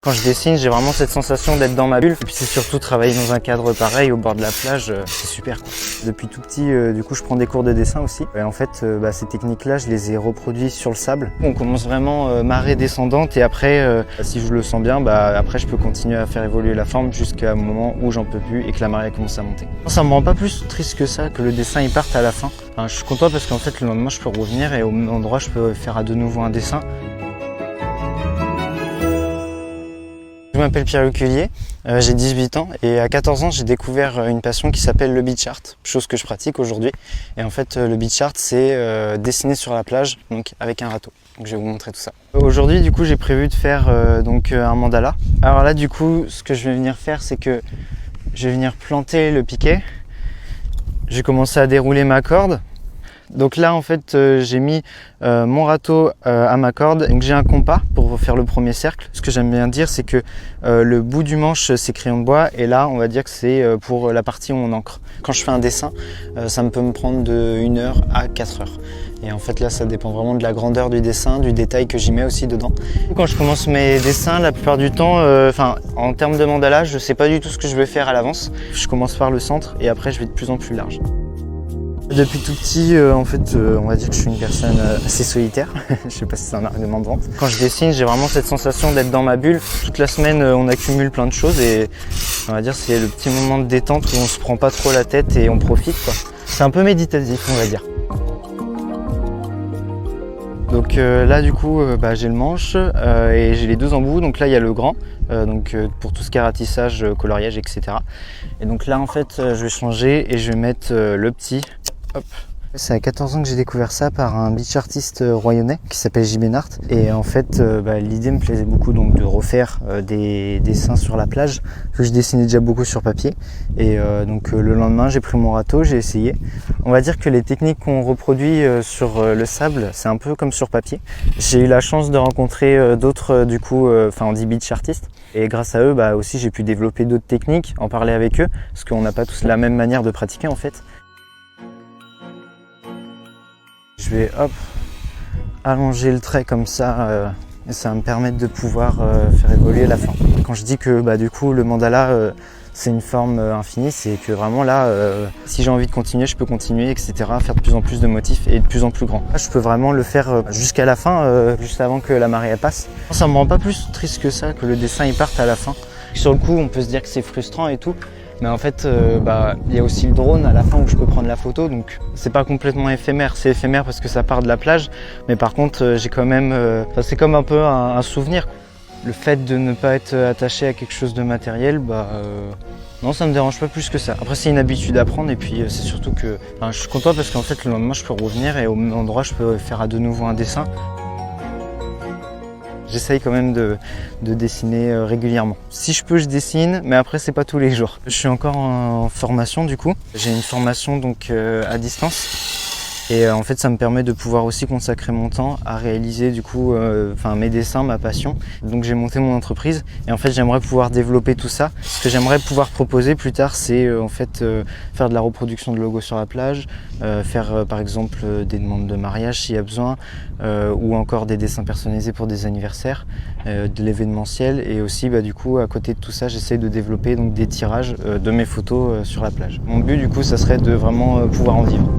Quand je dessine, j'ai vraiment cette sensation d'être dans ma bulle. Et puis c'est surtout travailler dans un cadre pareil, au bord de la plage, c'est super quoi. Depuis tout petit, du coup, je prends des cours de dessin aussi. Et en fait, ces techniques-là, je les ai reproduites sur le sable. On commence vraiment marée descendante et après, si je le sens bien, après je peux continuer à faire évoluer la forme jusqu'à un moment où j'en peux plus et que la marée commence à monter. Ça me rend pas plus triste que ça, que le dessin il parte à la fin. Enfin, je suis content parce qu'en fait, le lendemain, je peux revenir et au même endroit, je peux faire de nouveau un dessin. Je m'appelle Pierre Leculier, j'ai 18 ans et à 14 ans j'ai découvert une passion qui s'appelle le beach art, chose que je pratique aujourd'hui. Et en fait le beach art c'est dessiner sur la plage donc avec un râteau. Donc je vais vous montrer tout ça. Aujourd'hui du coup j'ai prévu de faire un mandala. Alors là du coup ce que je vais venir faire c'est que je vais venir planter le piquet. Je vais commencer à dérouler ma corde. Donc là en fait j'ai mis mon râteau à ma corde, donc j'ai un compas pour faire le premier cercle. Ce que j'aime bien dire c'est que le bout du manche c'est crayon de bois et là on va dire que c'est pour la partie où on encre. Quand je fais un dessin ça peut me prendre de 1 heure à 4 heures. Et en fait là ça dépend vraiment de la grandeur du dessin, du détail que j'y mets aussi dedans. Quand je commence mes dessins la plupart du temps, en termes de mandala je sais pas du tout ce que je vais faire à l'avance. Je commence par le centre et après je vais de plus en plus large. Depuis tout petit, on va dire que je suis une personne assez solitaire. Je sais pas si c'est un argument de vente. Quand je dessine, j'ai vraiment cette sensation d'être dans ma bulle. Toute la semaine, on accumule plein de choses et on va dire c'est le petit moment de détente où on se prend pas trop la tête et on profite quoi. C'est un peu méditatif, on va dire. Donc là du coup j'ai le manche et j'ai les deux embouts, donc là il y a le grand pour tout ce qui est ratissage, coloriage etc. Et donc là en fait je vais changer et je vais mettre le petit. Hop. C'est à 14 ans que j'ai découvert ça par un beach artiste royonnais qui s'appelle J. Bénart. Et en fait, l'idée me plaisait beaucoup donc de refaire des dessins sur la plage, que je dessinais déjà beaucoup sur papier. Et le lendemain, j'ai pris mon râteau, j'ai essayé. On va dire que les techniques qu'on reproduit sur le sable, c'est un peu comme sur papier. J'ai eu la chance de rencontrer d'autres, on dit beach artistes. Et grâce à eux, aussi, j'ai pu développer d'autres techniques, en parler avec eux, parce qu'on n'a pas tous la même manière de pratiquer en fait. Je vais allonger le trait comme ça et ça va me permettre de pouvoir faire évoluer la forme. Quand je dis que du coup le mandala c'est une forme infinie, c'est que vraiment là si j'ai envie de continuer, je peux continuer etc. Faire de plus en plus de motifs et de plus en plus grand. Là, je peux vraiment le faire jusqu'à la fin, juste avant que la marée elle passe. Ça me rend pas plus triste que ça, que le dessin il parte à la fin. Sur le coup on peut se dire que c'est frustrant et tout. Mais en fait, il y a aussi le drone à la fin où je peux prendre la photo, donc c'est pas complètement éphémère. C'est éphémère parce que ça part de la plage, mais par contre, j'ai quand même, c'est comme un peu un souvenir. Le fait de ne pas être attaché à quelque chose de matériel, non, ça me dérange pas plus que ça. Après, c'est une habitude à prendre et puis c'est surtout que, je suis content parce qu'en fait, le lendemain, je peux revenir et au même endroit, je peux faire de nouveau un dessin. J'essaye quand même de dessiner régulièrement. Si je peux, je dessine, mais après, c'est pas tous les jours. Je suis encore en formation du coup. J'ai une formation donc à distance. Et en fait, ça me permet de pouvoir aussi consacrer mon temps à réaliser du coup mes dessins, ma passion. Donc j'ai monté mon entreprise et en fait j'aimerais pouvoir développer tout ça. Ce que j'aimerais pouvoir proposer plus tard, c'est faire de la reproduction de logos sur la plage, faire par exemple des demandes de mariage s'il y a besoin, ou encore des dessins personnalisés pour des anniversaires, de l'événementiel. Et aussi du coup à côté de tout ça, j'essaie de développer donc des tirages de mes photos sur la plage. Mon but du coup, ça serait de vraiment pouvoir en vivre.